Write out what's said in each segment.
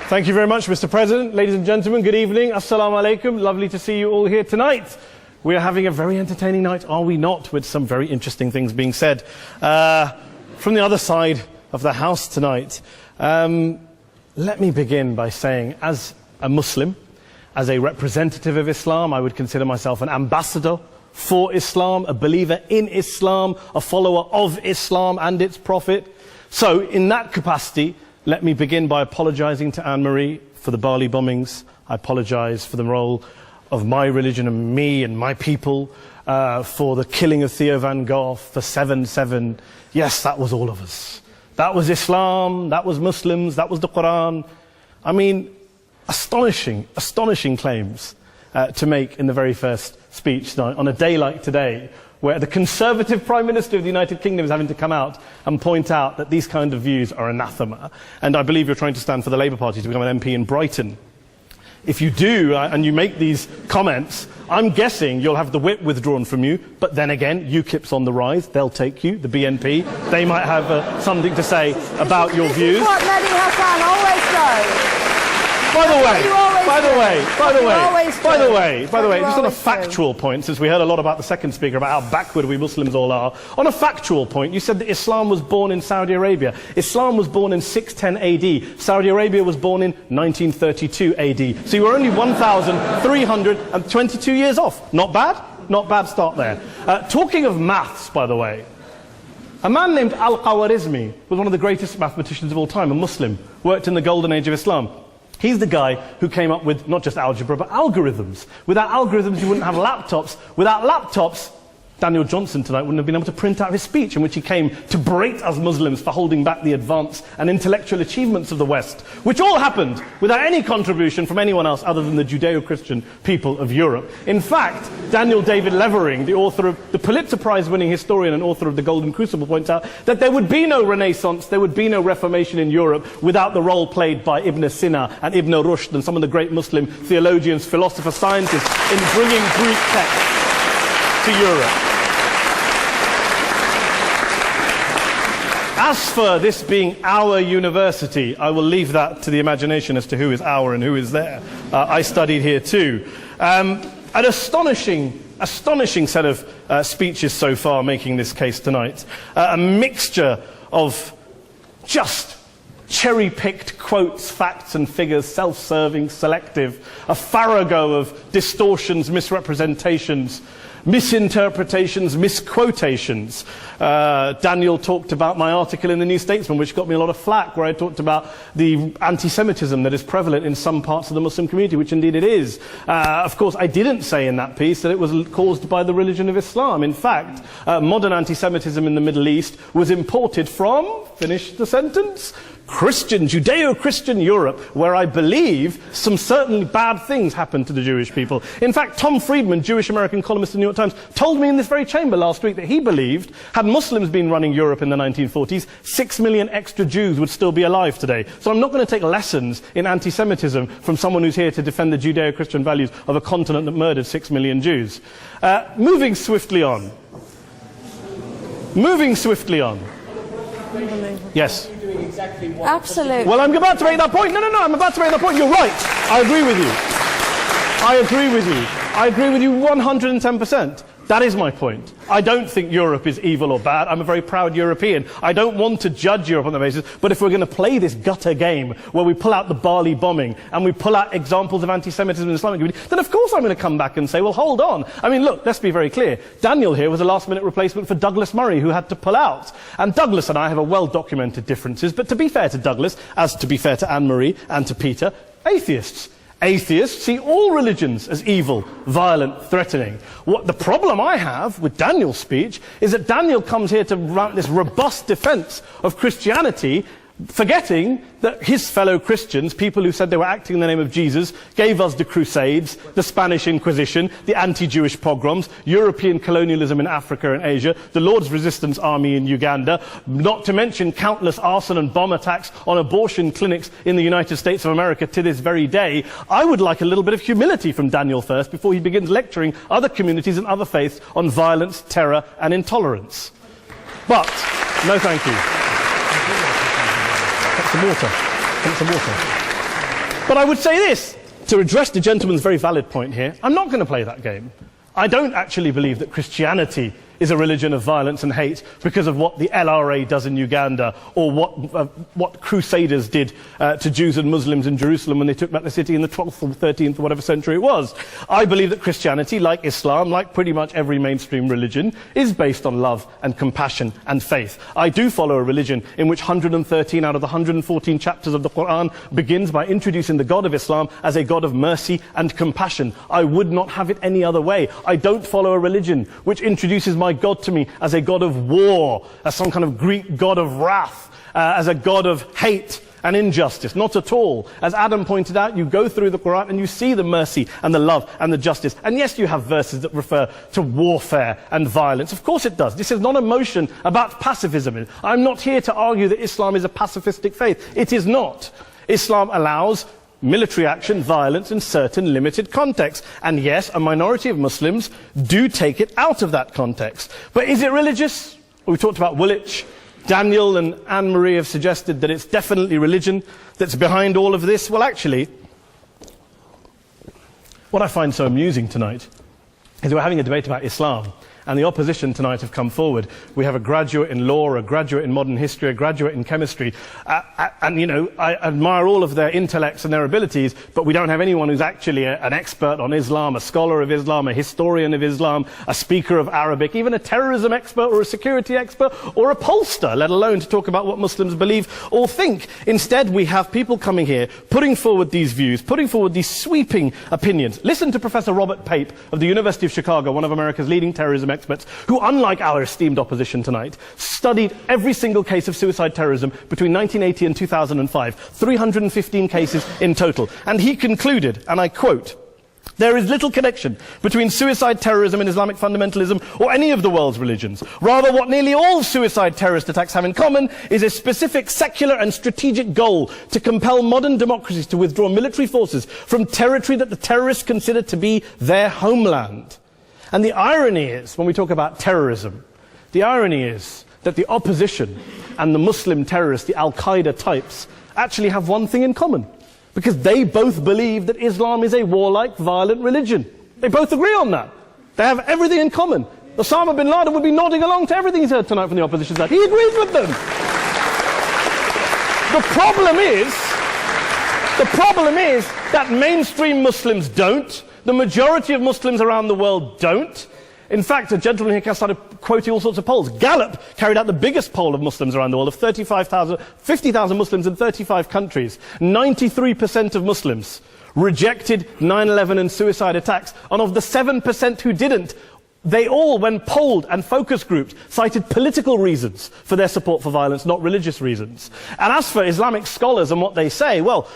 Thank you very much, Mr. President. Ladies and gentlemen, good evening. Assalamu alaikum. Lovely to see you all here tonight. We are having a very entertaining night, are we not, with some very interesting things being said from the other side of the house tonight. Let me begin by saying, as a Muslim, as a representative of Islam, I would consider myself an ambassador for Islam, a believer in Islam, a follower of Islam and its Prophet. So, in that capacity, let me begin by apologizing to Anne-Marie for the Bali bombings. I apologize for the role of my religion and me and my people, for the killing of Theo van Gogh, for 7/7. Yes, that was all of us. That was Islam, that was Muslims, that was the Quran. I mean, astonishing claims to make in the very first speech tonight, on a day like today, where the Conservative Prime Minister of the United Kingdom is having to come out and point out that these kind of views are anathema. And I believe you're trying to stand for the Labour Party to become an MP in Brighton. If you do, and you make these comments, I'm guessing you'll have the whip withdrawn from you, but then again, UKIP's on the rise, they'll take you, the BNP, they might have something to say about your views. This is what Mehdi Hassan always does. By the way, just on a factual point, since we heard a lot about the second speaker, about how backward we Muslims all are, on a factual point, you said that Islam was born in Saudi Arabia. Islam was born in 610 AD. Saudi Arabia was born in 1932 AD. So you were only 1,322 years off. Not bad? Not bad start there. Talking of maths, by the way, a man named Al-Khwarizmi was one of the greatest mathematicians of all time, a Muslim, worked in the golden age of Islam. He's the guy who came up with not just algebra, but algorithms. Without algorithms, you wouldn't have laptops. Without laptops, Daniel Johnson tonight wouldn't have been able to print out his speech in which he came to berate us Muslims for holding back the advance and intellectual achievements of the West, which all happened without any contribution from anyone else other than the Judeo-Christian people of Europe. In fact, Daniel David Levering, the author of the Pulitzer Prize-winning historian and author of The Golden Crucible, points out that there would be no Renaissance, there would be no Reformation in Europe without the role played by Ibn Sina and Ibn Rushd and some of the great Muslim theologians, philosophers, scientists in bringing Greek texts to Europe. As for this being our university, I will leave that to the imagination as to who is our and who is there. I studied here too. An astonishing set of speeches so far making this case tonight. A mixture of just cherry-picked quotes, facts and figures, self-serving, selective, a farrago of distortions, misrepresentations, misinterpretations, misquotations. Daniel talked about my article in the New Statesman, which got me a lot of flack, where I talked about the anti-Semitism that is prevalent in some parts of the Muslim community, which indeed it is. Of course, I didn't say in that piece that it was caused by the religion of Islam. In fact, modern anti-Semitism in the Middle East was imported from, finish the sentence, Judeo-Christian Europe, where I believe some certainly bad things happened to the Jewish people. In fact, Tom Friedman, Jewish-American columnist in the New York Times, told me in this very chamber last week that he believed, had Muslims been running Europe in the 1940s, 6 million extra Jews would still be alive today. So I'm not going to take lessons in anti-Semitism from someone who's here to defend the Judeo-Christian values of a continent that murdered 6 million Jews. Moving swiftly on. Yes. Absolutely. Well, I'm about to make that point. No, I'm about to make that point. You're right. I agree with you. I agree with you 110%. That is my point. I don't think Europe is evil or bad. I'm a very proud European. I don't want to judge Europe on that basis, but if we're going to play this gutter game where we pull out the Bali bombing and we pull out examples of anti-Semitism in the Islamic community, then of course I'm going to come back and say, well, hold on. I mean, look, let's be very clear. Daniel here was a last-minute replacement for Douglas Murray, who had to pull out. And Douglas and I have a well-documented differences, but to be fair to Douglas, as to be fair to Anne-Marie and to Peter, atheists. Atheists see all religions as evil, violent, threatening. What the problem I have with Daniel's speech is that Daniel comes here to write this robust defense of Christianity, forgetting that his fellow Christians, people who said they were acting in the name of Jesus, gave us the Crusades, the Spanish Inquisition, the anti-Jewish pogroms, European colonialism in Africa and Asia, the Lord's Resistance Army in Uganda, not to mention countless arson and bomb attacks on abortion clinics in the United States of America to this very day. I would like a little bit of humility from Daniel first before he begins lecturing other communities and other faiths on violence, terror and intolerance. But, no thank you. Some water. But I would say this, to address the gentleman's very valid point here, I'm not going to play that game. I don't actually believe that Christianity is a religion of violence and hate because of what the LRA does in Uganda or what Crusaders did to Jews and Muslims in Jerusalem when they took back the city in the 12th or 13th or whatever century it was. I believe that Christianity, like Islam, like pretty much every mainstream religion, is based on love and compassion and faith. I do follow a religion in which 113 out of the 114 chapters of the Quran begins by introducing the God of Islam as a God of mercy and compassion. I would not have it any other way. I don't follow a religion which introduces my God to me as a God of war, as some kind of Greek God of wrath, as a God of hate and injustice. Not at all. As Adam pointed out, you go through the Quran and you see the mercy and the love and the justice. And yes, you have verses that refer to warfare and violence. Of course it does. This is not a motion about pacifism. I'm not here to argue that Islam is a pacifistic faith. It is not. Islam allows military action, violence in certain limited contexts. And yes, a minority of Muslims do take it out of that context. But is it religious? We talked about Woolwich. Daniel and Anne-Marie have suggested that it's definitely religion that's behind all of this. Well, actually, what I find so amusing tonight is we're having a debate about Islam. And the opposition tonight have come forward. We have a graduate in law, a graduate in modern history, a graduate in chemistry. And, you know, I admire all of their intellects and their abilities, but we don't have anyone who's actually an expert on Islam, a scholar of Islam, a historian of Islam, a speaker of Arabic, even a terrorism expert or a security expert or a pollster, let alone to talk about what Muslims believe or think. Instead, we have people coming here, putting forward these views, putting forward these sweeping opinions. Listen to Professor Robert Pape of the University of Chicago, one of America's leading terrorism experts, who, unlike our esteemed opposition tonight, studied every single case of suicide terrorism between 1980 and 2005, 315 cases in total. And he concluded, and I quote, "There is little connection between suicide terrorism and Islamic fundamentalism or any of the world's religions. Rather, what nearly all suicide terrorist attacks have in common is a specific secular and strategic goal to compel modern democracies to withdraw military forces from territory that the terrorists consider to be their homeland." And the irony is, when we talk about terrorism, the irony is that the opposition and the Muslim terrorists, the Al-Qaeda types, actually have one thing in common. Because they both believe that Islam is a warlike, violent religion. They both agree on that. They have everything in common. Osama bin Laden would be nodding along to everything he's heard tonight from the opposition side. He agrees with them. The problem is that mainstream Muslims don't. The majority of Muslims around the world don't. In fact, a gentleman here started quoting all sorts of polls. Gallup carried out the biggest poll of Muslims around the world, of 50,000 Muslims in 35 countries. 93% of Muslims rejected 9/11 and suicide attacks. And of the 7% who didn't, they all, when polled and focus grouped, cited political reasons for their support for violence, not religious reasons. And as for Islamic scholars and what they say, well,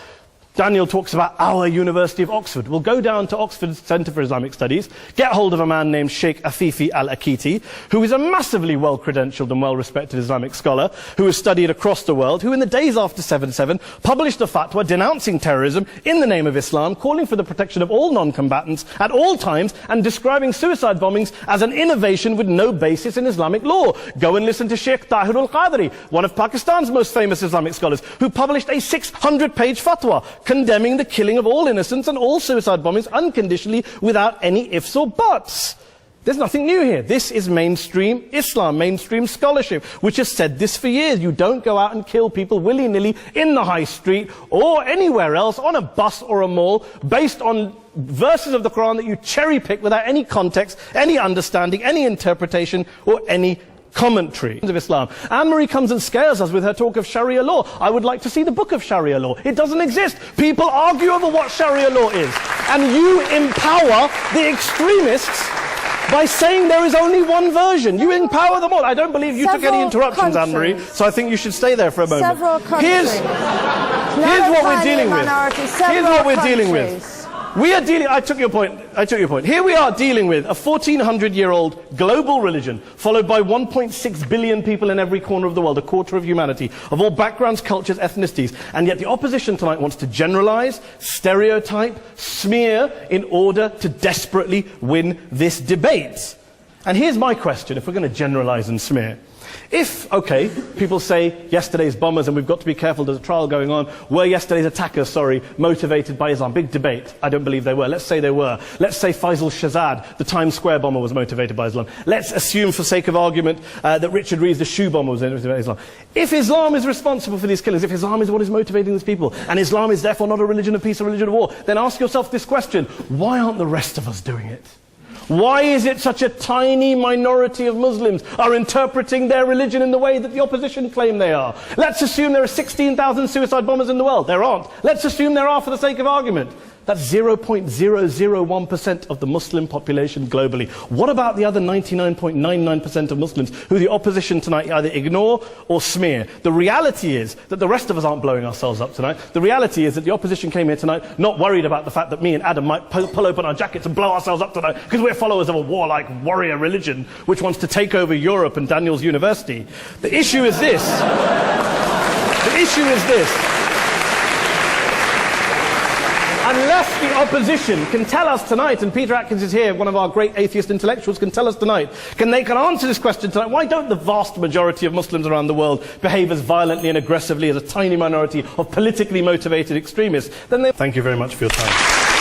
Daniel talks about our University of Oxford. We'll go down to Oxford Centre for Islamic Studies, get hold of a man named Sheikh Afifi al-Akiti, who is a massively well-credentialed and well-respected Islamic scholar, who has studied across the world, who in the days after 7/7 published a fatwa denouncing terrorism in the name of Islam, calling for the protection of all non-combatants at all times, and describing suicide bombings as an innovation with no basis in Islamic law. Go and listen to Sheikh Tahir al-Qadri, one of Pakistan's most famous Islamic scholars, who published a 600-page fatwa condemning the killing of all innocents and all suicide bombings unconditionally without any ifs or buts. There's nothing new here. This is mainstream Islam, mainstream scholarship, which has said this for years. You don't go out and kill people willy-nilly in the high street or anywhere else, on a bus or a mall, based on verses of the Quran that you cherry-pick without any context, any understanding, any interpretation, or any commentary of Islam. Anne-Marie comes and scares us with her talk of Sharia law. I would like to see the book of Sharia law. It doesn't exist. People argue over what Sharia law is. And you empower the extremists by saying there is only one version. You empower them all. I don't believe you took any interruptions, Anne-Marie, so I think you should stay there for a moment. Several countries. Here's what we're dealing with. Here's what we're dealing with. I took your point. Here we are dealing with a 1400-year-old global religion, followed by 1.6 billion people in every corner of the world, a quarter of humanity, of all backgrounds, cultures, ethnicities. And yet the opposition tonight wants to generalize, stereotype, smear, in order to desperately win this debate. And here's my question, if we're going to generalize and smear. If, okay, people say yesterday's bombers, and we've got to be careful, there's a trial going on, were yesterday's attackers, motivated by Islam? Big debate. I don't believe they were. Let's say they were. Let's say Faisal Shahzad, the Times Square bomber, was motivated by Islam. Let's assume, for sake of argument, that Richard Reeves, the shoe bomber, was motivated by Islam. If Islam is responsible for these killings, if Islam is what is motivating these people, and Islam is therefore not a religion of peace, a religion of war, then ask yourself this question: why aren't the rest of us doing it? Why is it such a tiny minority of Muslims are interpreting their religion in the way that the opposition claim they are? Let's assume there are 16,000 suicide bombers in the world. There aren't. Let's assume there are for the sake of argument. That's 0.001% of the Muslim population globally. What about the other 99.99% of Muslims who the opposition tonight either ignore or smear? The reality is that the rest of us aren't blowing ourselves up tonight. The reality is that the opposition came here tonight not worried about the fact that me and Adam might pull open our jackets and blow ourselves up tonight because we're followers of a warlike warrior religion which wants to take over Europe and Daniel's university. The issue is this. The issue is this. Unless the opposition can tell us tonight, and Peter Atkins is here, one of our great atheist intellectuals, can tell us tonight, can answer this question tonight: why don't the vast majority of Muslims around the world behave as violently and aggressively as a tiny minority of politically motivated extremists? Then they... Thank you very much for your time.